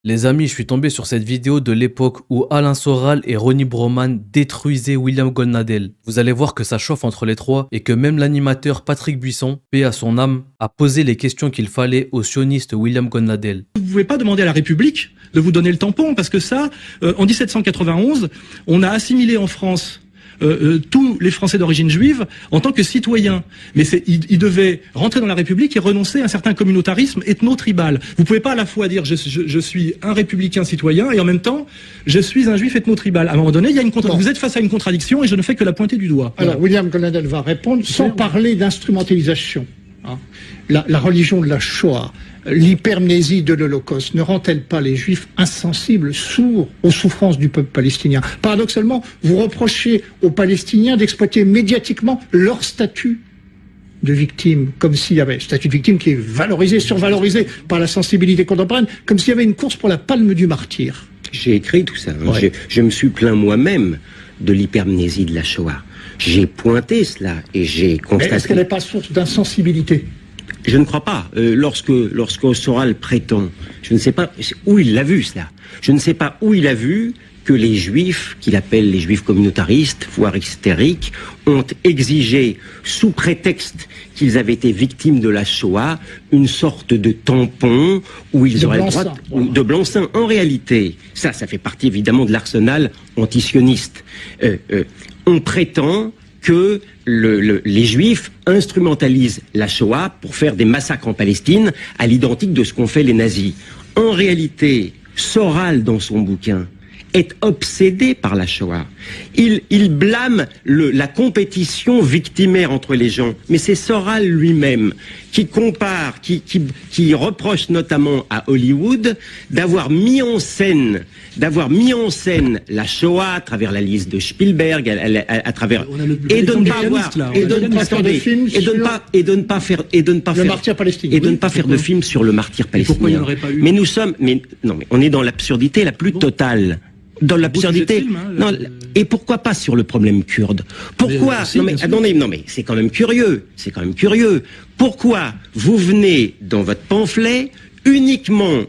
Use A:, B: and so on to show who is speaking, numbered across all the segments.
A: Les amis, je suis tombé sur cette vidéo de l'époque où Alain Soral et Ronnie Broman détruisaient William Goldnadel. Vous allez voir que ça chauffe entre les trois et que même l'animateur Patrick Buisson, paix à son âme, a posé les questions qu'il fallait au sioniste William Goldnadel.
B: Vous ne pouvez pas demander à la République de vous donner le tampon parce que ça, en 1791, on a assimilé en France tous les Français d'origine juive en tant que citoyens. Mais ils devaient rentrer dans la République et renoncer à un certain communautarisme ethno-tribal. Vous pouvez pas à la fois dire je suis un républicain citoyen et en même temps je suis un juif ethno-tribal. À un moment donné, il y a vous êtes face à une contradiction et je ne fais que la pointer du doigt.
C: Alors William Goldnadel va répondre sans parler d'instrumentalisation. La religion de la Shoah, l'hypermnésie de l'Holocauste ne rend-elle pas les Juifs insensibles, sourds aux souffrances du peuple palestinien? Paradoxalement, vous reprochez aux Palestiniens d'exploiter médiatiquement leur statut de victime, comme s'il y avait un statut de victime qui est valorisé, survalorisé par la sensibilité contemporaine, comme s'il y avait une course pour la palme du martyr.
D: J'ai écrit tout ça.
C: Ouais.
D: Je me suis plaint moi-même de l'hypermnésie de la Shoah. J'ai pointé cela et j'ai constaté...
C: Est-ce qu'elle n'est pas source d'insensibilité?
D: Je ne crois pas. Lorsque Soral prétend, je ne sais pas où il l'a vu cela. Je ne sais pas où il a vu que les Juifs, qu'il appelle les Juifs communautaristes, voire hystériques, ont exigé, sous prétexte qu'ils avaient été victimes de la Shoah, une sorte de tampon où ils auraient le droit de blanc-seing. En réalité, ça fait partie évidemment de l'arsenal antisioniste. On prétend que les Juifs instrumentalisent la Shoah pour faire des massacres en Palestine à l'identique de ce qu'ont fait les nazis. En réalité, Soral, dans son bouquin, est obsédé par la Shoah. Il blâme la compétition victimaire entre les gens. Mais c'est Soral lui-même qui compare, qui reproche notamment à Hollywood d'avoir mis en scène la Shoah à travers la liste de Spielberg, à travers et de ne pas faire de film sur le martyr palestinien. Mais on est dans l'absurdité la plus totale. Dans l'absurdité. Et pourquoi pas sur le problème kurde? Pourquoi? Mais c'est quand même curieux. C'est quand même curieux. Pourquoi vous venez dans votre pamphlet uniquement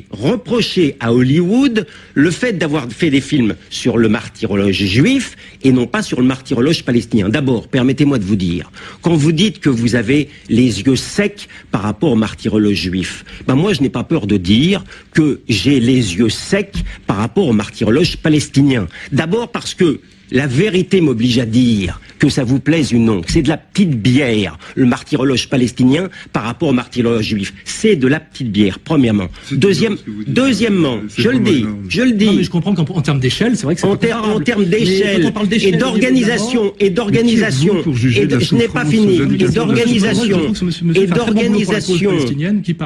D: reprocher à Hollywood le fait d'avoir fait des films sur le martyrologe juif et non pas sur le martyrologe palestinien. D'abord, permettez-moi de vous dire, quand vous dites que vous avez les yeux secs par rapport au martyrologe juif, moi je n'ai pas peur de dire que j'ai les yeux secs par rapport au martyrologe palestinien. D'abord parce que la vérité m'oblige à dire, que ça vous plaise ou non, c'est de la petite bière, le martyrologe palestinien par rapport au martyrologe juif. C'est de la petite bière, premièrement. Deuxièmement, je le dis.
B: Non, mais je comprends qu'en termes d'échelle, c'est vrai que c'est
D: en termes d'échelle et d'organisation, je n'ai pas fini,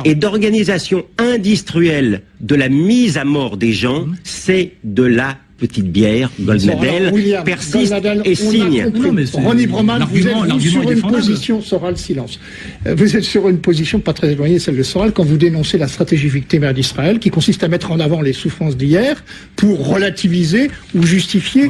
D: et d'organisation industrielle de la mise à mort des gens, c'est de la petite bière. Goldnadel persiste et signe.
C: Ronnie Broman, vous êtes sur une position, Soral, silence. Vous êtes sur une position pas très éloignée de celle de Soral quand vous dénoncez la stratégie victimaire d'Israël qui consiste à mettre en avant les souffrances d'hier pour relativiser ou justifier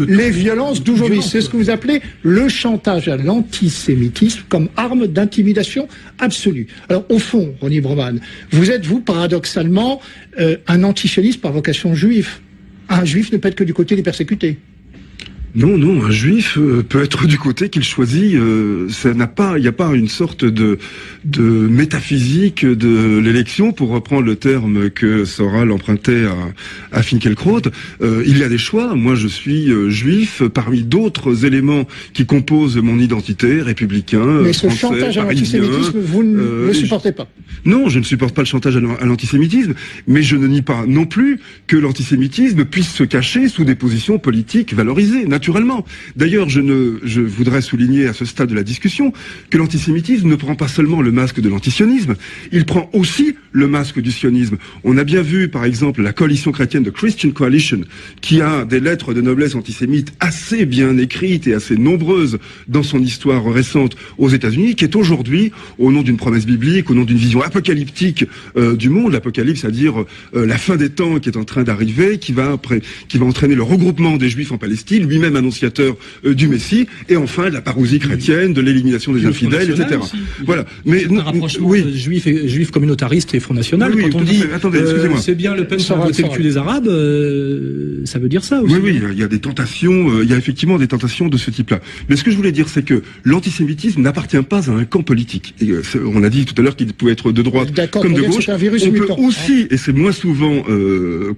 C: les violences d'aujourd'hui. C'est ce que vous appelez le chantage à l'antisémitisme comme arme d'intimidation absolue. Alors au fond, Ronnie Broman, vous êtes, vous, paradoxalement, un antisioniste par vocation juif. Un juif ne peut être que du côté des persécutés.
E: Non, un juif peut être du côté qu'il choisit. Il n'y a pas une sorte de métaphysique de l'élection, pour reprendre le terme que Soral empruntait à Finkielkraut. Il y a des choix. Moi, je suis juif parmi d'autres éléments qui composent mon identité, républicain,
C: mais ce
E: français,
C: chantage à
E: parisien,
C: l'antisémitisme, vous ne le supportez pas?
E: Non, je ne supporte pas le chantage à l'antisémitisme, mais je ne nie pas non plus que l'antisémitisme puisse se cacher sous des positions politiques valorisées, naturellement. D'ailleurs, je voudrais souligner à ce stade de la discussion que l'antisémitisme ne prend pas seulement le masque de l'antisionisme, il prend aussi le masque du sionisme. On a bien vu, par exemple, la coalition chrétienne de Christian Coalition, qui a des lettres de noblesse antisémites assez bien écrites et assez nombreuses dans son histoire récente aux États-Unis, qui est aujourd'hui, au nom d'une promesse biblique, au nom d'une vision apocalyptique du monde, l'apocalypse, c'est-à-dire la fin des temps qui est en train d'arriver, qui va entraîner le regroupement des Juifs en Palestine, lui-même même annonciateur du Messie, et enfin de la parousie chrétienne, de l'élimination des infidèles, etc.
B: Aussi.
E: Voilà. Mais
B: un rapprochement juif communautariste et Front National.
E: Oui,
B: quand on dit
E: attendez, excusez-moi.
B: c'est bien Le Pen qui a voté le cul des Arabes, ça veut dire ça aussi.
E: Oui, il y a des tentations, il y a effectivement des tentations de ce type-là. Mais ce que je voulais dire, c'est que l'antisémitisme n'appartient pas à un camp politique. Et, on a dit tout à l'heure qu'il pouvait être de droite comme de gauche. On peut aussi, et c'est moins souvent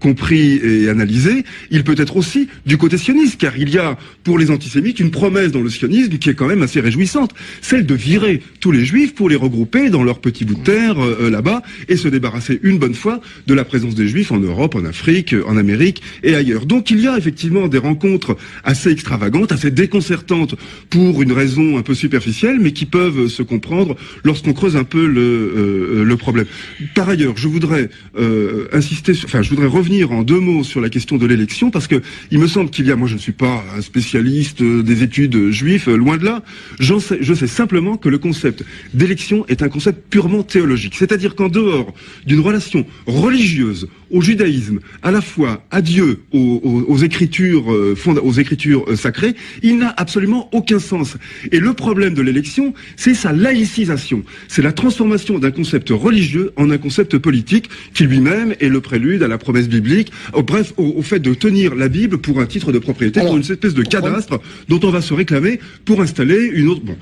E: compris et analysé, il peut être aussi du côté sioniste, car il y a pour les antisémites une promesse dans le sionisme qui est quand même assez réjouissante, celle de virer tous les juifs pour les regrouper dans leur petit bout de terre là-bas et se débarrasser une bonne fois de la présence des juifs en Europe, en Afrique, en Amérique et ailleurs. Donc il y a effectivement des rencontres assez extravagantes, assez déconcertantes pour une raison un peu superficielle, mais qui peuvent se comprendre lorsqu'on creuse un peu le problème. Par ailleurs, je voudrais je voudrais revenir en 2 mots sur la question de l'élection, parce que il me semble qu'il y a, moi je ne suis pas un spécialiste des études juives, loin de là, je sais simplement que le concept d'élection est un concept purement théologique, c'est-à-dire qu'en dehors d'une relation religieuse au judaïsme, à la fois à Dieu, aux écritures sacrées, il n'a absolument aucun sens. Et le problème de l'élection, c'est sa laïcisation, c'est la transformation d'un concept religieux en un concept politique qui lui-même est le prélude à la promesse biblique, au fait de tenir la Bible pour un titre de propriété, pour une espèce de cadastre dont on va se réclamer pour installer une autre... Bon.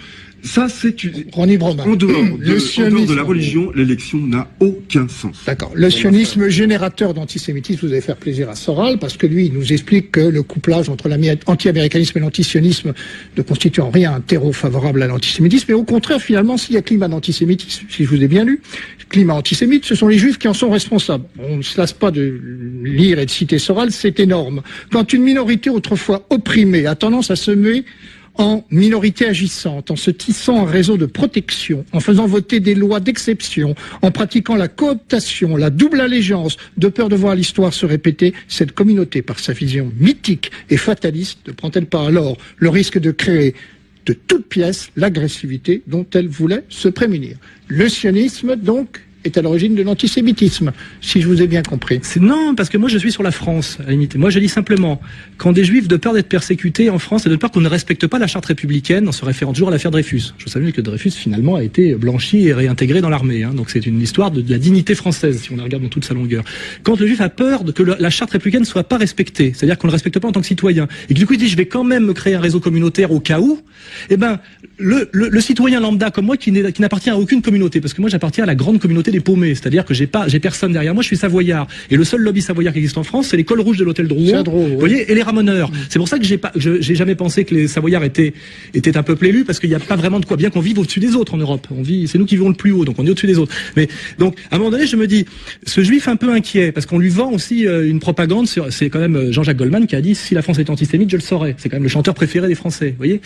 E: Ça, c'est en dehors de la religion, l'élection n'a aucun sens.
C: D'accord. Le sionisme générateur d'antisémitisme, vous allez faire plaisir à Soral, parce que lui, il nous explique que le couplage entre l'anti-américanisme et l'antisionisme ne constitue en rien un terreau favorable à l'antisémitisme, et au contraire, finalement, s'il y a climat d'antisémitisme, si je vous ai bien lu, climat antisémite, ce sont les juifs qui en sont responsables. On ne se lasse pas de lire et de citer Soral, c'est énorme. Quand une minorité autrefois opprimée a tendance à se muer en minorité agissante, en se tissant un réseau de protection, en faisant voter des lois d'exception, en pratiquant la cooptation, la double allégeance, de peur de voir l'histoire se répéter, cette communauté, par sa vision mythique et fataliste, ne prend-elle pas alors le risque de créer de toutes pièces l'agressivité dont elle voulait se prémunir? Le sionisme, donc, est à l'origine de l'antisémitisme, si je vous ai bien compris.
B: Non, parce que moi je suis sur la France, à la limite. Moi je dis simplement, quand des juifs, de peur d'être persécutés en France et de peur qu'on ne respecte pas la charte républicaine, en se référant toujours à l'affaire Dreyfus. Je savais que Dreyfus finalement a été blanchi et réintégré dans l'armée, donc c'est une histoire de la dignité française, si on la regarde dans toute sa longueur. Quand le juif a peur que la charte républicaine ne soit pas respectée, c'est-à-dire qu'on ne le respecte pas en tant que citoyen, et que du coup il dit je vais quand même me créer un réseau communautaire au cas où, eh ben le citoyen lambda comme moi qui n'appartient à aucune communauté, parce que moi j'appartiens à la grande communauté des paumés, c'est-à-dire que j'ai personne derrière moi, je suis savoyard, et le seul lobby savoyard qui existe en France, c'est les cols rouges de l'hôtel Drouot, vous voyez, et les ramoneurs. C'est pour ça que j'ai jamais pensé que les savoyards étaient un peuple élu, parce qu'il n'y a pas vraiment de quoi, bien qu'on vive au-dessus des autres en Europe. C'est nous qui vivons le plus haut, donc on est au-dessus des autres. Mais donc à un moment donné, je me dis, ce juif un peu inquiet, parce qu'on lui vend aussi une propagande, c'est quand même Jean-Jacques Goldman qui a dit si la France était antisémite, je le saurais. C'est quand même le chanteur préféré des Français, vous voyez,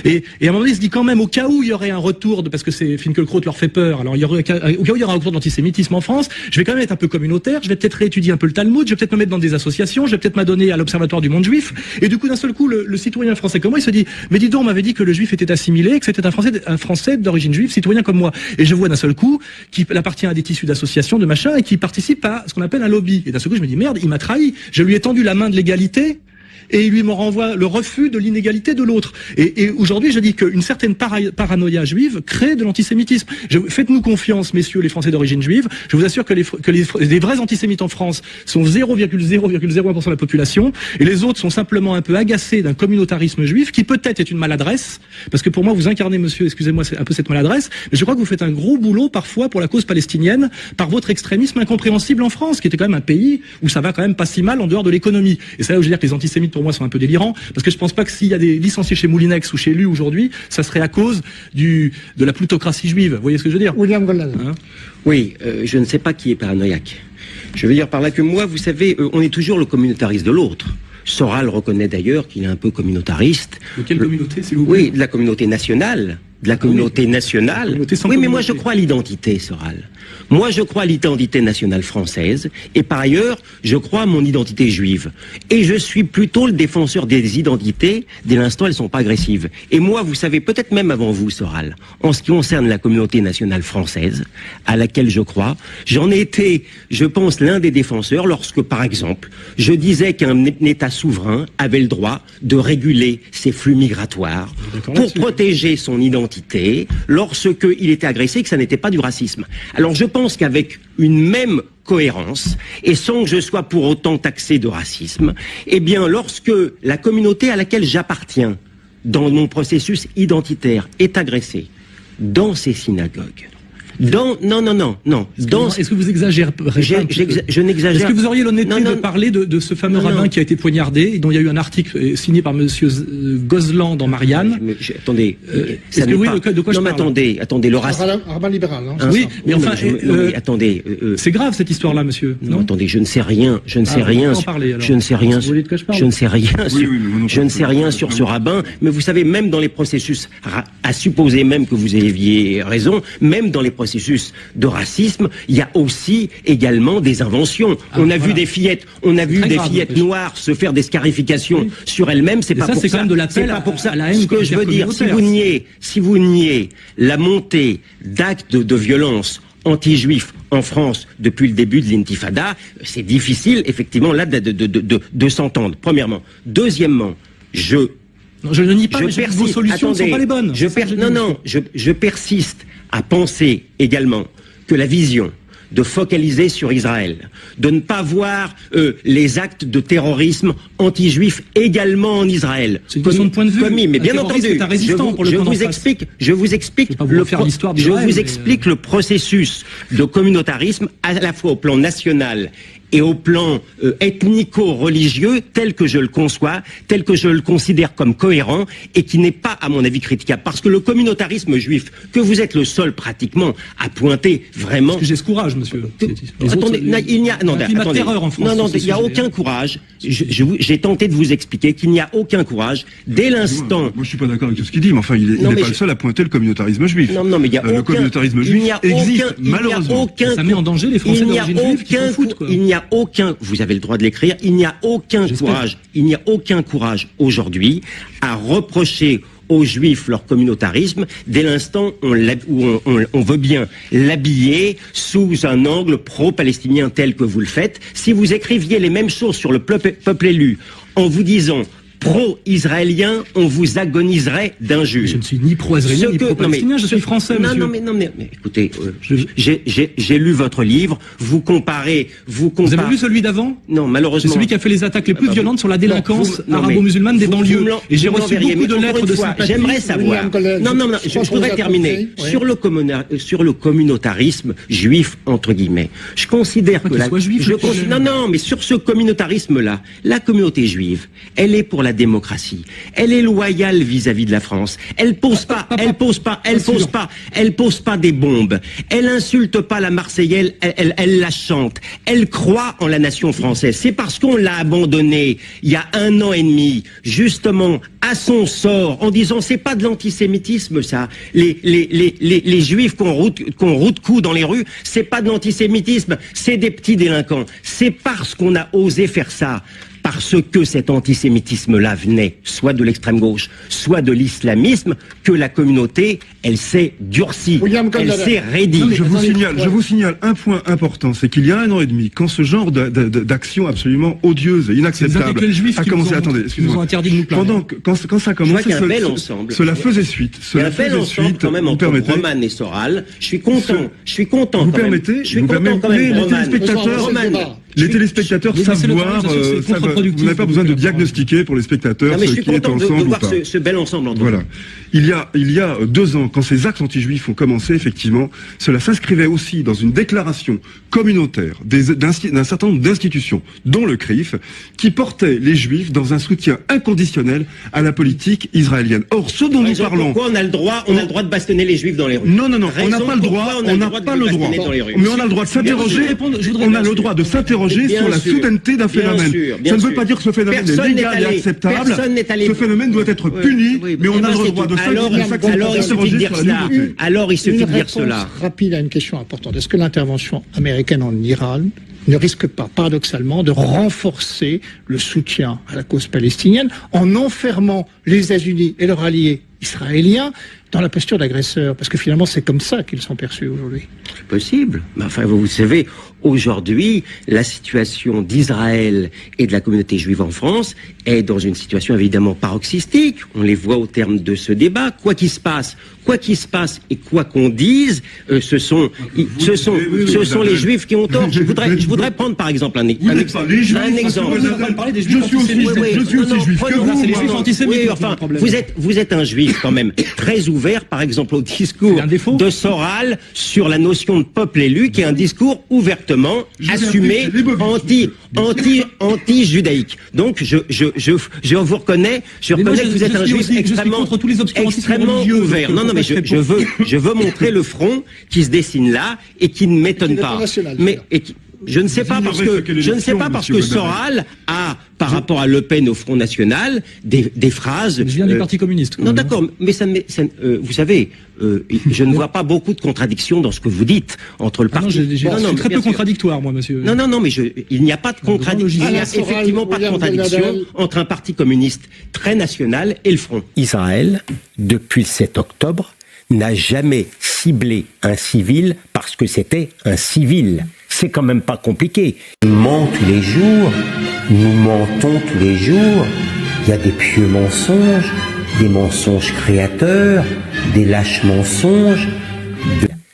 B: et à un moment donné, il se dit quand même, au cas où il y aurait un retour parce que Finkielkraut leur fait peur, alors au cas où il y aura un retour d'antisémitisme en France, je vais quand même être un peu communautaire, je vais peut-être réétudier un peu le Talmud, je vais peut-être me mettre dans des associations, je vais peut-être m'adonner à l'Observatoire du monde juif, et du coup d'un seul coup le citoyen français comme moi il se dit mais dis donc, on m'avait dit que le juif était assimilé, que c'était un français d'origine juive, citoyen comme moi, et je vois d'un seul coup qu'il appartient à des tissus d'associations, de machin, et qui participe à ce qu'on appelle un lobby, et d'un seul coup je me dis merde, il m'a trahi, je lui ai tendu la main de l'égalité et il lui me renvoie le refus de l'inégalité de l'autre. Et aujourd'hui, je dis qu'une certaine paranoïa juive crée de l'antisémitisme. Faites-nous confiance, messieurs les Français d'origine juive. Je vous assure que les vrais antisémites en France sont 0,0,01% de la population, et les autres sont simplement un peu agacés d'un communautarisme juif qui peut-être est une maladresse, parce que pour moi, vous incarnez, monsieur, excusez-moi, c'est un peu cette maladresse, mais je crois que vous faites un gros boulot parfois pour la cause palestinienne par votre extrémisme incompréhensible en France, qui était quand même un pays où ça va quand même pas si mal en dehors de l'économie. Et c'est là où je veux dire que les antisémites pour moi sont un peu délirants, parce que je pense pas que s'il y a des licenciés chez Moulinex ou chez LU aujourd'hui, ça serait à cause de la plutocratie juive. Vous voyez ce que je veux dire?
C: William Goldman.
D: Oui, je ne sais pas qui est paranoïaque. Je veux dire par là que moi, vous savez, on est toujours le communautariste de l'autre. Soral reconnaît d'ailleurs qu'il est un peu communautariste.
B: De quelle communauté, s'il vous plaît?
D: Oui, de la communauté nationale. de la communauté nationale. Oui, mais moi je crois à l'identité, Soral. Moi je crois à l'identité nationale française, et par ailleurs, je crois à mon identité juive. Et je suis plutôt le défenseur des identités, dès l'instant elles sont pas agressives. Et moi, vous savez, peut-être même avant vous, Soral, en ce qui concerne la communauté nationale française, à laquelle je crois, j'en ai été, je pense, l'un des défenseurs lorsque, par exemple, je disais qu'un État souverain avait le droit de réguler ses flux migratoires pour protéger son identité lorsque il était agressé, que ça n'était pas du racisme. Alors je pense qu'avec une même cohérence, et sans que je sois pour autant taxé de racisme, eh bien lorsque la communauté à laquelle j'appartiens dans mon processus identitaire est agressée dans ces synagogues,
B: Est-ce que vous exagérez
D: je n'exagère.
B: Est-ce que vous auriez l'honnêteté de parler de ce fameux rabbin qui a été poignardé et dont il y a eu un article signé par monsieur Gozlan dans Marianne?
D: Attendez,
B: est-ce que oui, de quoi je parle?
D: attendez, le racisme.
C: Rabbin libéral, hein,
B: oui, mais enfin,
D: attendez.
B: C'est grave cette histoire-là, monsieur.
D: Non, attendez, je ne sais rien sur ce rabbin, mais vous savez, même dans les processus, à supposer même que vous aviez raison, même dans les processus de racisme, il y a aussi également des inventions. On a vu des fillettes, noires se faire des scarifications sur elles-mêmes. C'est pas pour ça.
B: C'est quand même de l'appel à la haine.
D: Ce que je veux dire, si vous niez la montée d'actes de violence anti-juifs en France depuis le début de l'intifada, c'est difficile effectivement là de s'entendre. Premièrement, deuxièmement, je
B: ne nie pas, mais vos solutions ne sont pas les bonnes.
D: Je persiste à penser également que la vision de focaliser sur Israël, de ne pas voir les actes de terrorisme anti-juifs également en Israël.
B: C'est une question de point de vue.
D: Mais bien entendu, je vous explique le processus de communautarisme à la fois au plan national et au plan ethnico-religieux, tel que je le conçois, tel que je le considère comme cohérent, et qui n'est pas, à mon avis, critiquable. Parce que le communautarisme juif, que vous êtes le seul pratiquement à pointer vraiment...
B: Parce que j'ai ce courage, monsieur.
D: Attendez, il n'y a... Non, il n'y a aucun courage. J'ai tenté de vous expliquer qu'il n'y a aucun courage. Dès l'instant...
E: Moi, je suis pas d'accord avec ce qu'il dit, mais enfin, il n'est pas le seul à pointer le communautarisme juif.
D: Non, mais il y a
E: le communautarisme juif existe, malheureusement.
B: Ça met en danger les Français d'origine juive qui s'en foutent, quoi.
D: Vous avez le droit de l'écrire, il n'y a aucun courage aujourd'hui à reprocher aux Juifs leur communautarisme dès l'instant où on veut bien l'habiller sous un angle pro-palestinien tel que vous le faites. Si vous écriviez les mêmes choses sur le peuple élu en vous disant pro-israélien, on vous agoniserait d'injures.
B: Je ne suis ni pro-israélien ni pro-palestinien, je suis français, monsieur.
D: Non, mais écoutez, j'ai lu votre livre, vous comparez... Vous avez
B: lu celui d'avant?
D: Non, malheureusement.
B: C'est celui qui a fait les attaques les plus violentes sur la délinquance arabo-musulmane des banlieues. Et j'ai reçu beaucoup de lettres de sympathie.
D: J'aimerais savoir... Non, je voudrais terminer. Sur le communautarisme juif, entre guillemets, je considère que... mais sur ce communautarisme-là, la communauté juive, elle est pour la démocratie. Elle est loyale vis-à-vis de la France. Elle pose pas des bombes. Elle insulte pas la Marseillaise, elle la chante. Elle croit en la nation française. C'est parce qu'on l'a abandonnée il y a 1 an et demi, justement, à son sort, en disant c'est pas de l'antisémitisme ça. Les juifs qu'on route coup dans les rues, c'est pas de l'antisémitisme, c'est des petits délinquants. C'est parce qu'on a osé faire ça, parce que cet antisémitisme-là venait soit de l'extrême gauche, soit de l'islamisme, que la communauté, elle s'est durcie, elle s'est raidie.
E: Je vous signale un point important, c'est qu'il y a 1 an et demi, quand ce genre d'action absolument odieuse et inacceptable a commencé... Attendez, excusez-moi. Quand ça a commencé, cela faisait suite.
D: Cela faisait suite, quand même, entre Roman et Soral. Je suis content.
E: Vous permettez, les téléspectateurs savent voir, vous n'avez pas besoin de diagnostiquer pour les spectateurs
D: ce qui est
E: ensemble
D: de voir
E: ou pas.
D: ce bel ensemble entre
E: voilà. Il y a 2 ans, quand ces actes anti-juifs ont commencé, effectivement, cela s'inscrivait aussi dans une déclaration communautaire d'un certain nombre d'institutions, dont le CRIF, qui portait les juifs dans un soutien inconditionnel à la politique israélienne. Or, ce dont nous parlons...
D: Pourquoi on a le droit de bastonner les juifs dans les rues?
E: Non, on n'a pas le droit, mais on a le droit de s'interroger, on a le droit de s'interroger s'interroger
D: Bien
E: sur la
D: sûr.
E: soudaineté d'un
D: Bien
E: phénomène.
D: sûr,
E: Ça
D: bien
E: ne veut
D: sûr.
E: pas dire que ce phénomène
D: Personne
E: est légal
D: n'est
E: et
D: allé-
E: acceptable.
D: personne n'est allé-
E: Ce phénomène doit être puni,
D: Oui,
E: mais on
D: eh
E: a
D: ben,
E: le
D: c'est
E: droit
D: tout.
E: de
D: Alors, il suffit de dire
E: sur la
D: cela.
E: nouveauté.
D: Alors, il suffit de dire
C: réponse
D: cela.
C: rapide à une question importante. Est-ce que l'intervention américaine en Iran ne risque pas, paradoxalement, de renforcer le soutien à la cause palestinienne en enfermant les États-Unis et leurs alliés israéliens dans la posture d'agresseurs? Parce que finalement, c'est comme ça qu'ils sont perçus aujourd'hui.
D: C'est possible. Mais enfin, vous savez, aujourd'hui, la situation d'Israël et de la communauté juive en France est dans une situation évidemment paroxystique. On les voit au terme de ce débat. Quoi qu'il se passe et quoi qu'on dise, ce sont les Juifs qui ont tort. Je voudrais prendre par exemple un exemple.
E: Je suis aussi juif que vous.
B: C'est les Juifs antisémites
D: Oui,
B: qui ont
D: enfin,
B: un problème.
D: vous êtes un juif quand même très ouvert, par exemple, au discours
B: C'est un défaut.
D: de Soral sur la notion de peuple élu, qui est un discours ouvertement assumé, anti-judaïque. Donc, je vous reconnais, que vous êtes un juif extrêmement ouvert. Non, mais je veux montrer le front qui se dessine là et qui ne m'étonne pas. Je ne sais pas parce que Soral a, par rapport à Le Pen au Front National, des phrases.
B: Je viens du Parti communiste.
D: Non, d'accord, mais vous savez, je ne vois pas beaucoup de contradictions dans ce que vous dites entre le parti.
B: Je suis très peu contradictoire, moi, monsieur.
D: Non, mais il n'y a pas de contradiction. Il n'y a effectivement pas de contradiction entre un parti communiste très national et le Front.
F: Israël, depuis le 7 octobre, n'a jamais ciblé un civil parce que c'était un civil. C'est quand même pas compliqué.
G: Nous mentons tous les jours, nous mentons tous les jours. Il y a des pieux mensonges, des mensonges créateurs, des lâches mensonges.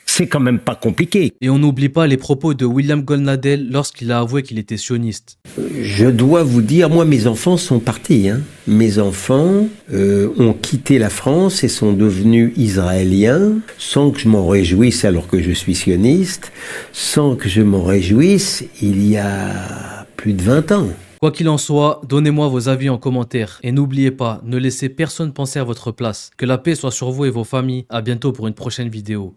F: C'est quand même pas compliqué.
A: Et on n'oublie pas les propos de William Goldnadel lorsqu'il a avoué qu'il était sioniste.
G: Je dois vous dire, moi mes enfants sont partis. Mes enfants ont quitté la France et sont devenus israéliens sans que je m'en réjouisse alors que je suis sioniste, sans que je m'en réjouisse il y a plus de 20 ans.
A: Quoi qu'il en soit, donnez-moi vos avis en commentaire. Et n'oubliez pas, ne laissez personne penser à votre place. Que la paix soit sur vous et vos familles. À bientôt pour une prochaine vidéo.